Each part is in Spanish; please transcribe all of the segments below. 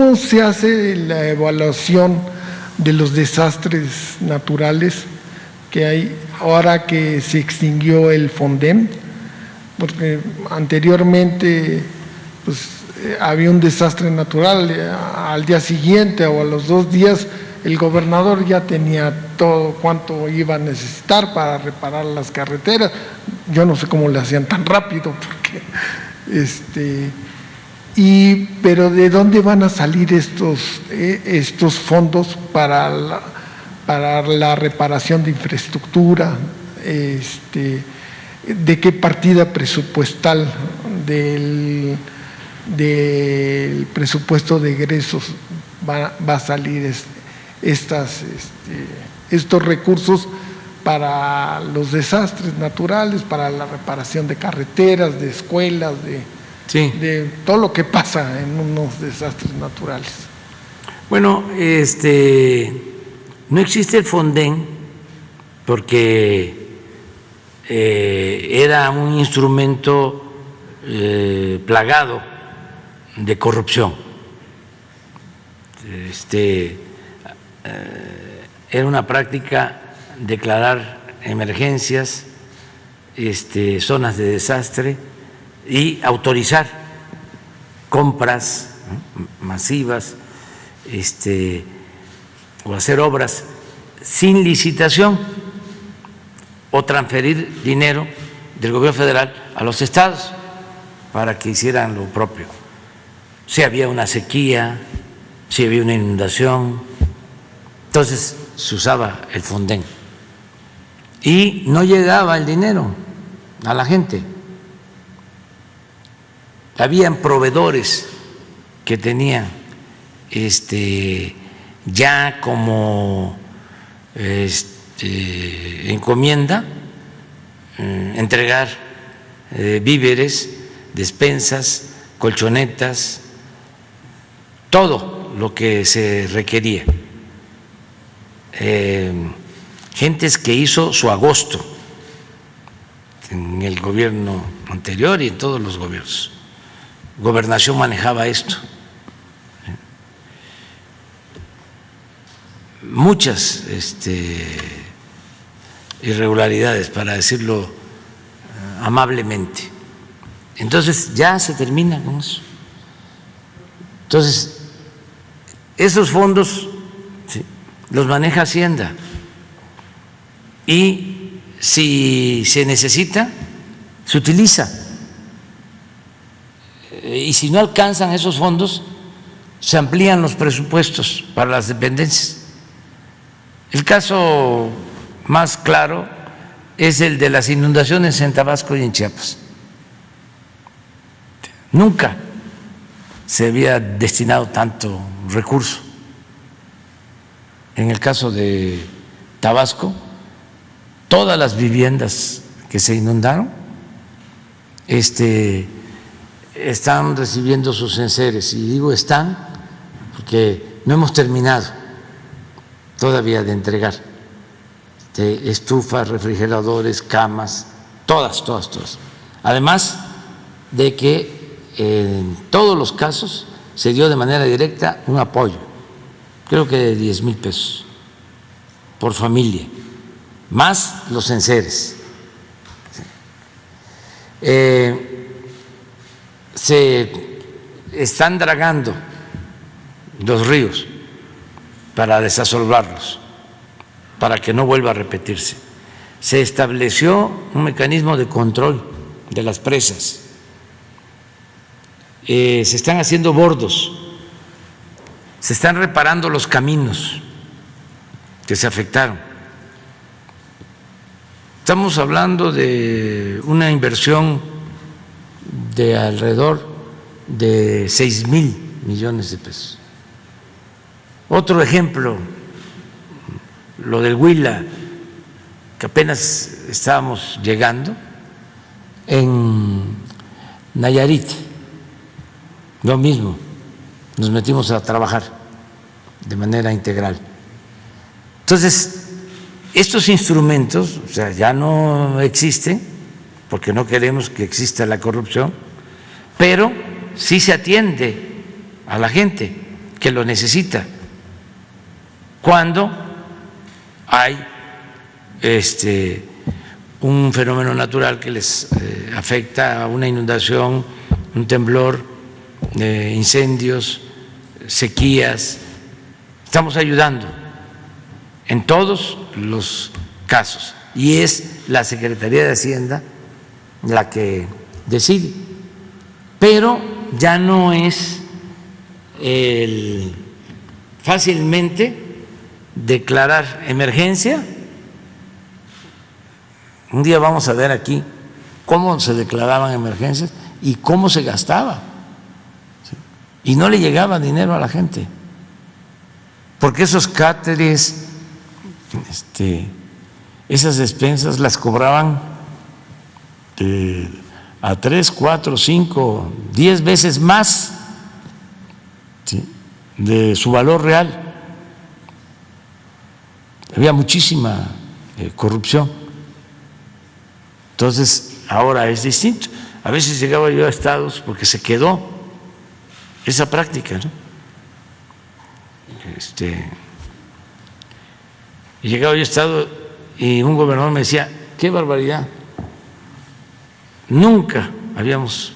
¿cómo se hace la evaluación de los desastres naturales que hay ahora que se extinguió el FONDEM? Porque anteriormente pues, había un desastre natural, al día siguiente o a los 2 días el gobernador ya tenía todo cuánto iba a necesitar para reparar las carreteras. Yo no sé cómo le hacían tan rápido, porque pero ¿de dónde van a salir estos fondos para la reparación de infraestructura? ¿De qué partida presupuestal del presupuesto de egresos va a salir estos recursos para los desastres naturales, para la reparación de carreteras, de escuelas, de todo lo que pasa en unos desastres naturales? Bueno, no existe el FONDEM porque era un instrumento plagado de corrupción. Era una práctica declarar emergencias, zonas de desastre y autorizar compras masivas, o hacer obras sin licitación o transferir dinero del gobierno federal a los estados para que hicieran lo propio. Si había una sequía, si había una inundación, entonces se usaba el FONDEM y no llegaba el dinero a la gente. Habían proveedores que tenían ya como encomienda entregar víveres, despensas, colchonetas, todo lo que se requería. Gentes que hizo su agosto en el gobierno anterior y en todos los gobiernos. Gobernación manejaba esto. Muchas irregularidades, para decirlo amablemente. Entonces ya se termina con eso. Entonces, esos fondos los maneja Hacienda y si se necesita, se utiliza. Y si no alcanzan esos fondos, se amplían los presupuestos para las dependencias. El caso más claro es el de las inundaciones en Tabasco y en Chiapas. Nunca se había destinado tanto recurso. En el caso de Tabasco, todas las viviendas que se inundaron están recibiendo sus enseres, y digo están porque no hemos terminado todavía de entregar estufas, refrigeradores, camas, todas. Además de que en todos los casos se dio de manera directa un apoyo, creo que de 10,000 pesos por familia, más los enseres. Se están dragando los ríos para desasolvarlos, para que no vuelva a repetirse. Se estableció un mecanismo de control de las presas. Se están haciendo bordos, se están reparando los caminos que se afectaron. Estamos hablando de una inversión de alrededor de 6,000 millones de pesos. Otro ejemplo, lo del Huila, que apenas estábamos llegando, en Nayarit, lo mismo, nos metimos a trabajar de manera integral. Entonces, estos instrumentos, o sea, ya no existen, porque no queremos que exista la corrupción, pero sí se atiende a la gente que lo necesita. Cuando hay un fenómeno natural que les afecta, una inundación, un temblor, incendios, sequías, estamos ayudando en todos los casos y es la Secretaría de Hacienda la que decide, pero ya no es fácilmente declarar emergencia. Un día vamos a ver aquí cómo se declaraban emergencias y cómo se gastaba, ¿sí? Y no le llegaba dinero a la gente, porque esos cáteres, esas despensas las cobraban a 3, 4, 5, 10 veces más, ¿sí?, de su valor real. Había muchísima corrupción. Entonces, ahora es distinto. A veces llegaba yo a estados porque se quedó esa práctica, ¿no? Y llegaba yo a estado y un gobernador me decía, qué barbaridad, nunca habíamos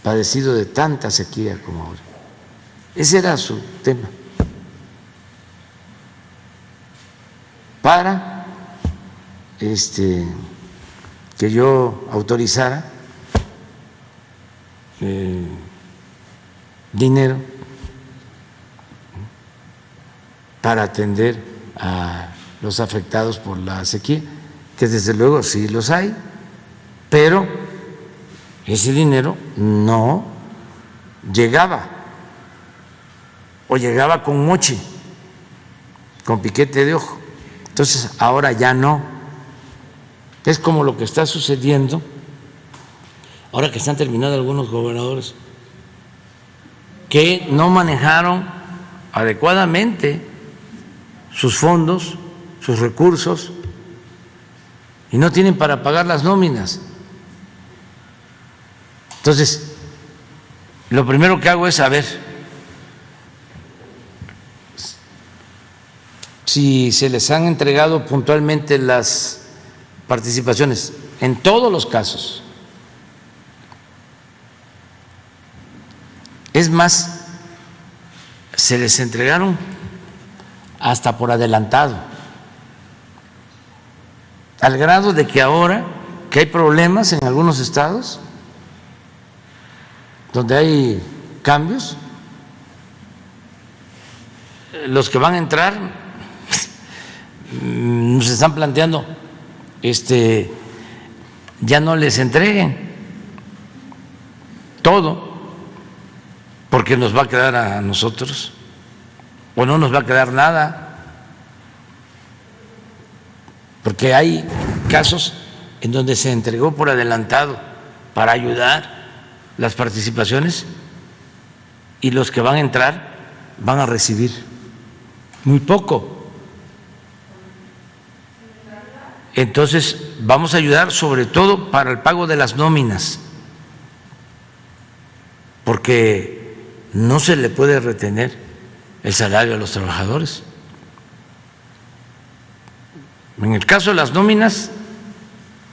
padecido de tanta sequía como ahora. Ese era su tema. Para que yo autorizara dinero para atender a los afectados por la sequía, que desde luego sí los hay, pero ese dinero no llegaba, o llegaba con moche, con piquete de ojo. Entonces ahora ya no. Es como lo que está sucediendo ahora que están terminando algunos gobernadores que no manejaron adecuadamente sus fondos, sus recursos, y no tienen para pagar las nóminas. Entonces, lo primero que hago es saber si se les han entregado puntualmente las participaciones, en todos los casos. Es más, se les entregaron hasta por adelantado, al grado de que ahora que hay problemas en algunos estados, donde hay cambios, los que van a entrar nos están planteando ya no les entreguen todo, porque nos va a quedar a nosotros, o no nos va a quedar nada, porque hay casos en donde se entregó por adelantado para ayudar las participaciones y los que van a entrar van a recibir muy poco. Entonces vamos a ayudar sobre todo para el pago de las nóminas, porque no se le puede retener el salario a los trabajadores. En el caso de las nóminas,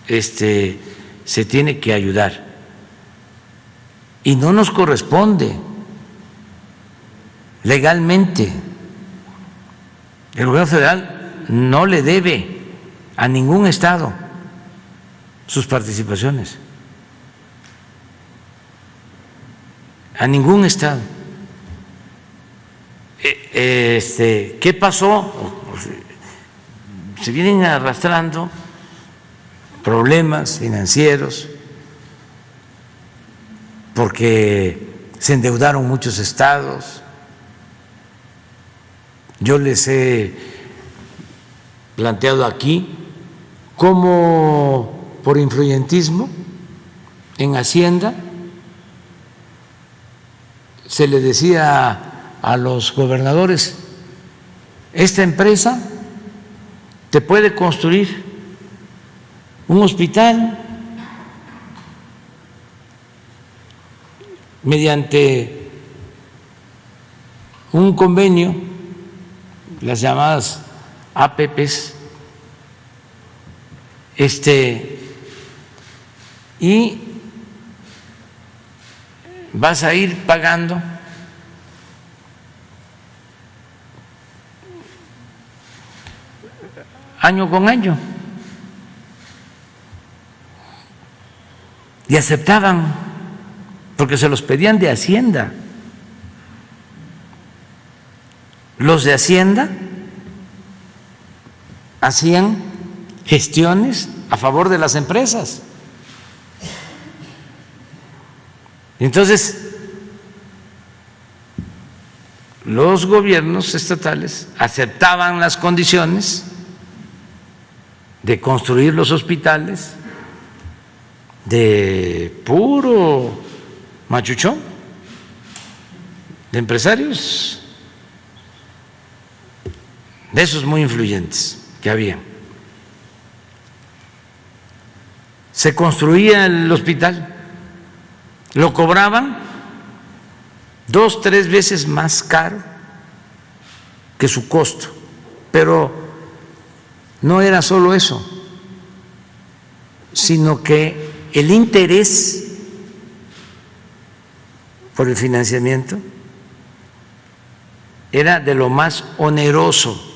se tiene que ayudar y no nos corresponde legalmente. El gobierno federal no le debe a ningún estado sus participaciones, a ningún estado. ¿Qué pasó? Se vienen arrastrando problemas financieros porque se endeudaron muchos estados. Yo les he planteado aquí cómo por influyentismo en Hacienda se le decía a los gobernadores, esta empresa te puede construir un hospital mediante un convenio, las llamadas APPs, y vas a ir pagando año con año. Y aceptaban, porque se los pedían de Hacienda. Los de Hacienda hacían gestiones a favor de las empresas. Entonces, los gobiernos estatales aceptaban las condiciones de construir los hospitales de puro machuchón, de empresarios, de esos muy influyentes que había. Se construía el hospital, lo cobraban 2, 3 veces más caro que su costo, pero no era solo eso, sino que el interés por el financiamiento era de lo más oneroso.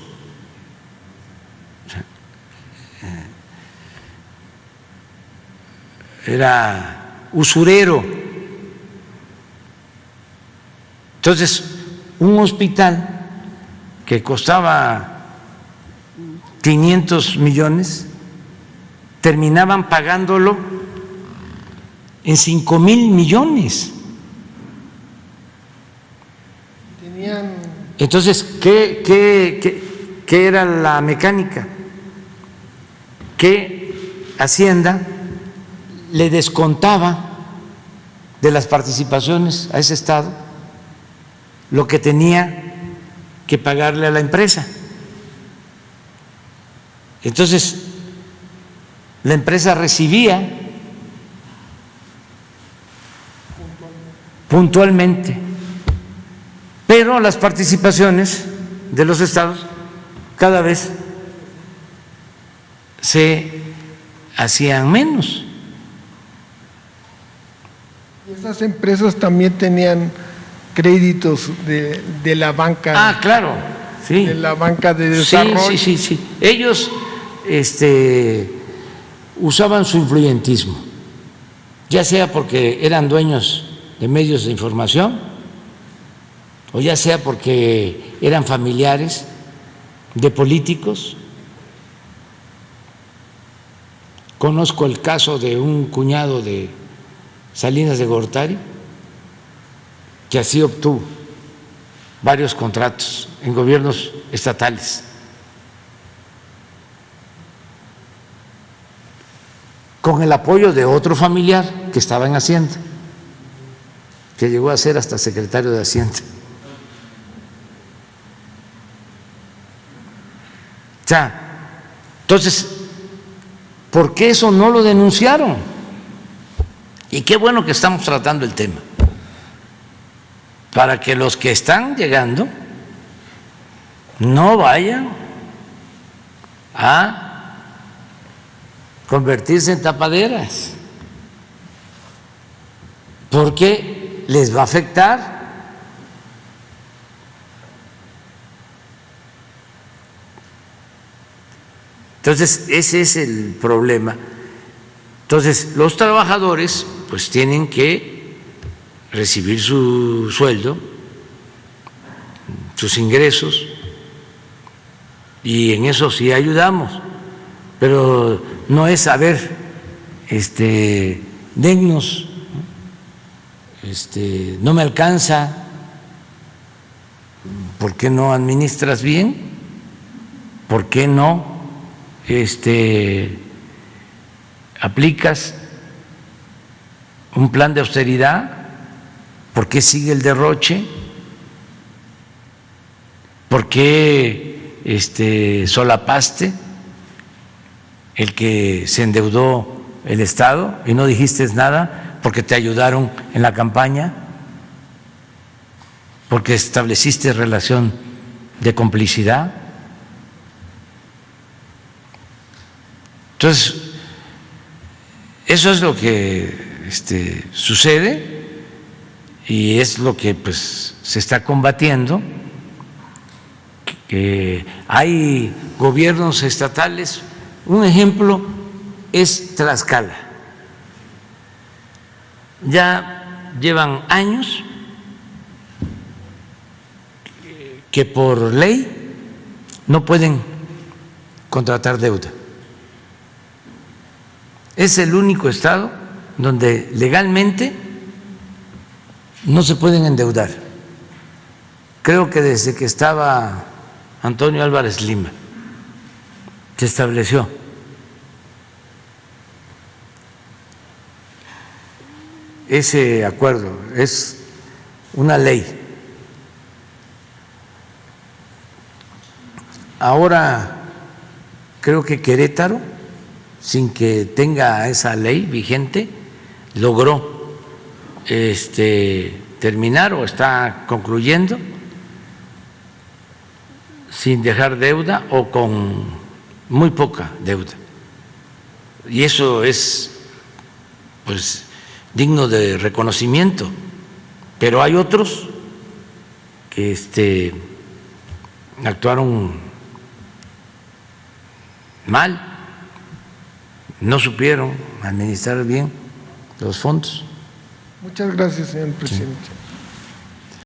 Era usurero. Entonces, un hospital que costaba 500 millones, terminaban pagándolo en 5,000 millones. Entonces, ¿qué era la mecánica? Que Hacienda le descontaba de las participaciones a ese estado lo que tenía que pagarle a la empresa. Entonces, la empresa recibía puntualmente, pero las participaciones de los estados cada vez se hacían menos. Y esas empresas también tenían créditos de la banca. Ah, claro, sí. De la banca de desarrollo. Sí. Ellos usaban su influyentismo, ya sea porque eran dueños de medios de información, o ya sea porque eran familiares de políticos. Conozco el caso de un cuñado de Salinas de Gortari, que así obtuvo varios contratos en gobiernos estatales. Con el apoyo de otro familiar que estaba en Hacienda, que llegó a ser hasta secretario de Hacienda. O sea, entonces, ¿por qué eso no lo denunciaron? Y qué bueno que estamos tratando el tema, para que los que están llegando no vayan a convertirse en tapaderas, porque les va a afectar. Entonces, ese es el problema. Entonces, los trabajadores pues tienen que recibir su sueldo, sus ingresos, y en eso sí ayudamos, pero no es saber, dennos, no me alcanza, ¿por qué no administras bien? ¿Por qué no aplicas un plan de austeridad? ¿Por qué sigue el derroche? ¿Por qué solapaste el que se endeudó el Estado y no dijiste nada porque te ayudaron en la campaña? porque estableciste relación de complicidad. Entonces, eso es lo que sucede y es lo que pues se está combatiendo. Que hay gobiernos estatales, un ejemplo es Tlaxcala. Ya llevan años que por ley no pueden contratar deuda. Es el único estado donde legalmente no se pueden endeudar. Creo que desde que estaba Antonio Álvarez Lima se estableció ese acuerdo, es una ley. Ahora creo que Querétaro, sin que tenga esa ley vigente, logró terminar o está concluyendo sin dejar deuda o con muy poca deuda. Y eso es pues digno de reconocimiento, pero hay otros que actuaron mal, no supieron administrar bien los fondos. Muchas gracias, señor presidente.